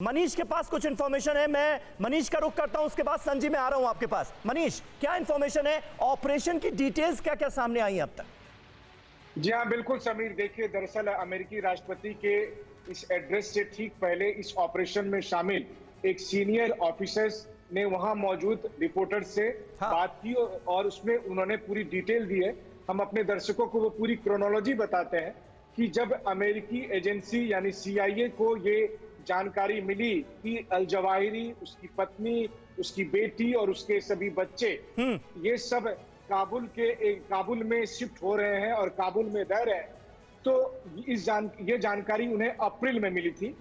मनीष के पास कुछ इंफॉर्मेशन है, मैं मनीष का रुख करता हूं, उसके बाद संजीव में आ रहा हूं आपके पास। मनीष, क्या इंफॉर्मेशन है? ऑपरेशन की डिटेल्स क्या क्या सामने आई अब तक? जी हाँ, बिल्कुल समीर। देखिए, दरअसल अमेरिकी राष्ट्रपति के इस एड्रेस से ठीक पहले इस ऑपरेशन में शामिल एक सीनियर ऑफिसर्स ने वहां मौजूद रिपोर्टर्स से बात की और उसमें उन्होंने पूरी डिटेल दी है। हम अपने दर्शकों को वो पूरी क्रोनोलॉजी बताते हैं कि जब अमेरिकी एजेंसी यानी CIA को ये जानकारी मिली कि अल जवाहिरी, उसकी पत्नी, उसकी बेटी और उसके सभी बच्चे ये सब काबुल में शिफ्ट हो रहे हैं और काबुल में रह रहे हैं, तो ये जानकारी उन्हें अप्रैल में मिली थी।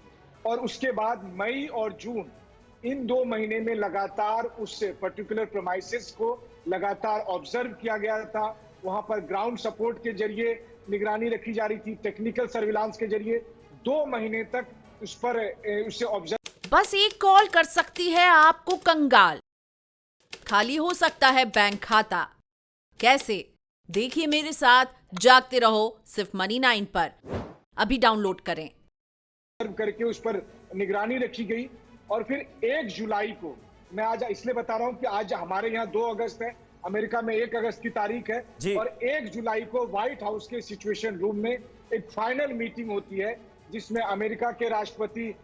और उसके बाद मई और जून, इन 2 महीने में लगातार उस पर्टिकुलर प्रेमाइसेस को लगातार ऑब्जर्व किया गया था। वहां पर ग्राउंड सपोर्ट के जरिए निगरानी रखी जा रही थी, टेक्निकल सर्विलांस के जरिए 2 महीने तक उसे ऑब्जर्व। बस एक कॉल कर सकती है आपको कंगाल, खाली हो सकता है बैंक खाता। कैसे? देखिए मेरे साथ, जागते रहो सिर्फ मनी 9 पर। अभी डाउनलोड करें। करके उस पर निगरानी रखी गई और फिर 1 जुलाई को, मैं आज इसलिए बता रहा हूं कि आज हमारे यहाँ 2 अगस्त है, अमेरिका में 1 अगस्त की तारीख है, और 1 जुलाई को व्हाइट हाउस के सिचुएशन रूम में एक फाइनल मीटिंग होती है जिसमें अमेरिका के राष्ट्रपति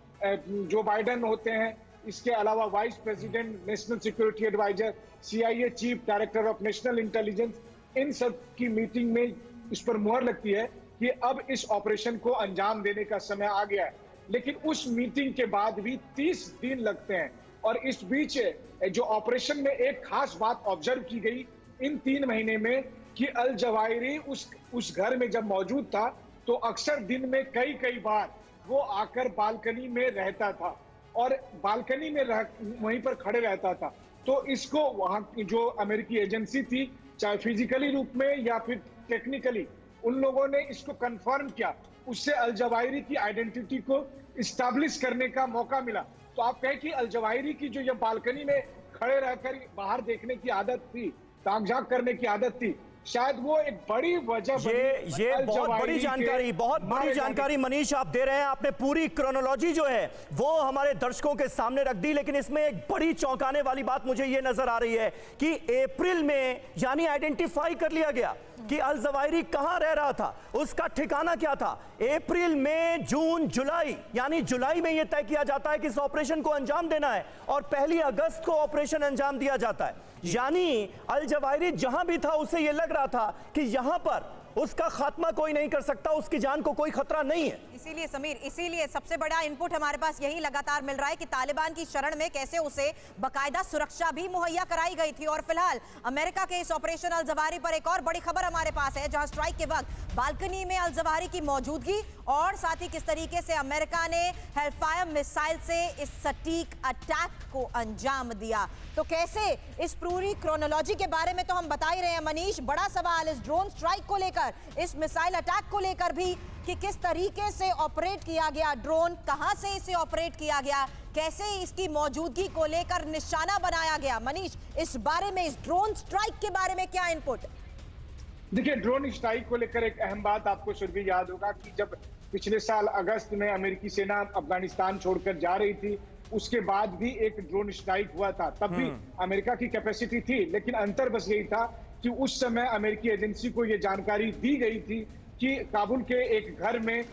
जो बाइडेन होते हैं, इसके अलावा vice president, national security adviser, CIA chief director of national intelligence, इन सब की मीटिंग में इस पर मुहर लगती है कि अब इस ऑपरेशन को अंजाम देने का समय आ गया है। लेकिन उस मीटिंग के बाद भी 30 दिन लगते हैं और इस बीच जो ऑपरेशन में एक खास बात ऑब्जर्व की गई इन 3 महीने में कि अल जवाहिरी उस घर में जब मौजूद था तो अक्सर दिन में कई बार वो आकर बालकनी में रहता था और बालकनी में वहीं पर खड़े रहता था। तो इसको वहां की जो अमेरिकी एजेंसी थी, चाहे फिजिकली रूप में या फिर टेक्निकली, उन लोगों ने इसको कंफर्म किया। उससे अल जवाहिरी की आइडेंटिटी को इस्टेब्लिश करने का मौका मिला। तो आप कहें कि अल जवाहिरी की जो ये बालकनी में खड़े रहकर बाहर देखने की आदत थी, ताक झांक करने की आदत थी, शायद वो एक बड़ी वजह। ये बहुत बड़ी जानकारी मनीष आप दे रहे हैं। आपने पूरी क्रोनोलॉजी जो है वो हमारे दर्शकों के सामने रख दी, लेकिन इसमें एक बड़ी चौंकाने वाली बात मुझे ये नजर आ रही है कि अप्रैल में यानी आइडेंटिफाई कर लिया गया कि अल जवाहिरी कहां रह रहा था, उसका ठिकाना क्या था। अप्रैल, मई, जून, जुलाई, यानी जुलाई में यह तय किया जाता है कि इस ऑपरेशन को अंजाम देना है और 1 अगस्त को ऑपरेशन अंजाम दिया जाता है। यानी अल जवाहिरी जहां भी था उसे यह लग रहा था कि यहां पर उसका खात्मा कोई नहीं कर सकता, उसकी जान को कोई खतरा नहीं है। इसीलिए समीर, इसीलिए सबसे बड़ा इनपुट हमारे पास यही लगातार मिल रहा है कि तालिबान की शरण में कैसे उसे बाकायदा सुरक्षा भी मुहैया कराई गई थी। और फिलहाल अमेरिका के इस ऑपरेशन अल जवाहिरी पर एक और बड़ी खबर हमारे पास है, जहां स्ट्राइक के वक्त बालकनी में अल जवाहिरी की मौजूदगी और साथ ही किस तरीके से अमेरिका ने हेलफायर मिसाइल से इस सटीक अटैक को अंजाम दिया। तो कैसे, इस पूरी क्रोनोलॉजी के बारे में तो हम बता ही रहे हैं मनीष। बड़ा सवाल इस ड्रोन स्ट्राइक को लेकर, इस मिसाइल अटैक को लेकर भी कि किस तरीके से ऑपरेट किया गया ड्रोन, कहां से इसे ऑपरेट किया गया, कैसे इसकी मौजूदगी को लेकर निशाना बनाया गया। मनीष, इस बारे में, इस ड्रोन स्ट्राइक के बारे में क्या इनपुट? देखिए, ड्रोन स्ट्राइक को लेकर एक अहम बात आपको सुरभि याद होगा कि जब पिछले साल अगस्त में अमेरिकी सेना अफगानिस्तान छोड़कर जा रही थी, उसके बाद भी एक ड्रोन स्ट्राइक हुआ था। तब भी अमेरिका की कैपेसिटी थी, लेकिन अंतर बस यही था कि उस समय अमेरिकी एजेंसी को यह जानकारी दी गई थी कि काबुल के एक घर में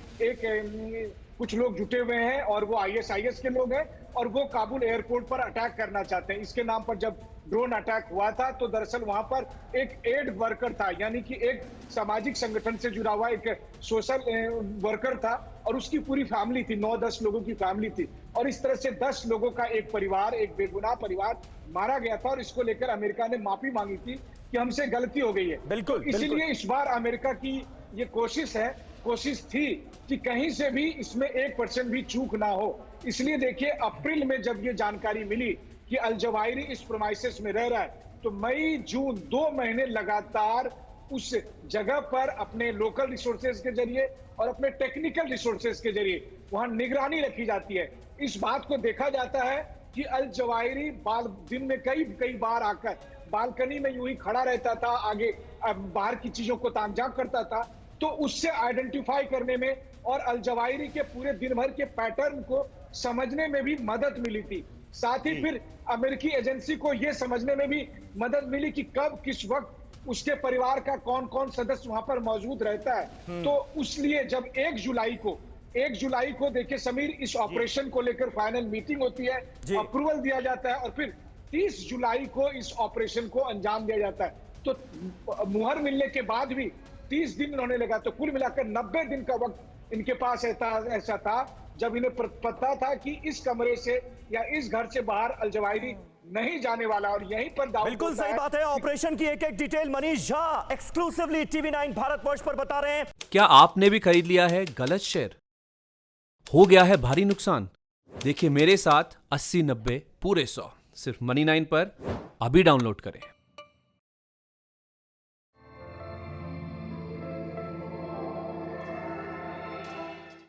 कुछ लोग जुटे हुए हैं और वो ISIS के लोग हैं और वो काबुल एयरपोर्ट पर अटैक करना चाहते हैं। इसके नाम पर जब ड्रोन अटैक हुआ था तो दरअसल वहां पर एक एड वर्कर था, यानी कि एक सामाजिक संगठन से जुड़ा हुआ एक सोशल वर्कर था और उसकी पूरी फैमिली थी, 9-10 लोगों की फैमिली थी। और इस तरह से 10 लोगों का एक परिवार, एक बेगुनाह परिवार मारा गया था और इसको लेकर अमेरिका ने माफी मांगी थी कि हमसे गलती हो गई है। बिल्कुल, इसलिए इस बार अमेरिका की ये कोशिश थी कि कहीं से भी इसमें 1% भी चूक ना हो। इसलिए देखिए, अप्रैल में जब ये जानकारी मिली कि अल जवाहिरी इस प्रेमाइसेस में रह रहा है, तो मई, जून 2 महीने लगातार उस जगह पर अपने लोकल रिसोर्सेज के जरिए और अपने टेक्निकल रिसोर्सेज के जरिए वहां निगरानी रखी जाती है। इस बात को देखा जाता है कि अल जवाहिरी दिन में कई बार आकर बालकनी में यूं ही खड़ा रहता था, आगे बाहर की चीजों को ताक झांक करता था। तो उससे आइडेंटिफाई करने में और अल जवाहिरी के पूरे दिन भर के पैटर्न को समझने में भी मदद मिली थी। साथ ही फिर अमेरिकी एजेंसी को यह समझने में भी मदद मिली कि कब किस वक्त उसके परिवार का कौन कौन सदस्य वहां पर मौजूद रहता है। तो इसलिए जब 1 जुलाई को देखिए समीर, इस ऑपरेशन को लेकर फाइनल मीटिंग होती है, अप्रूवल दिया जाता है और फिर 30 जुलाई को इस ऑपरेशन को अंजाम दिया जाता है। तो मुहर मिलने के बाद भी 30 दिन इन्होंने लगा, तो कुल मिलाकर 90 दिन का वक्त इनके पास ऐसा था जब इन्हें पता था कि इस कमरे से या इस घर से बाहर अल जवाहिरी नहीं जाने वाला और यहीं पर दाऊद। बिल्कुल सही बात है। ऑपरेशन की एक एक detail Manish Jha exclusively TV9 Bharatvarsh पर बता रहे हैं। क्या आपने भी खरीद लिया है गलत शेयर? हो गया है भारी नुकसान? देखिए मेरे साथ 80-90 पूरे 100 सिर्फ Money9 पर अभी डाउनलोड करें।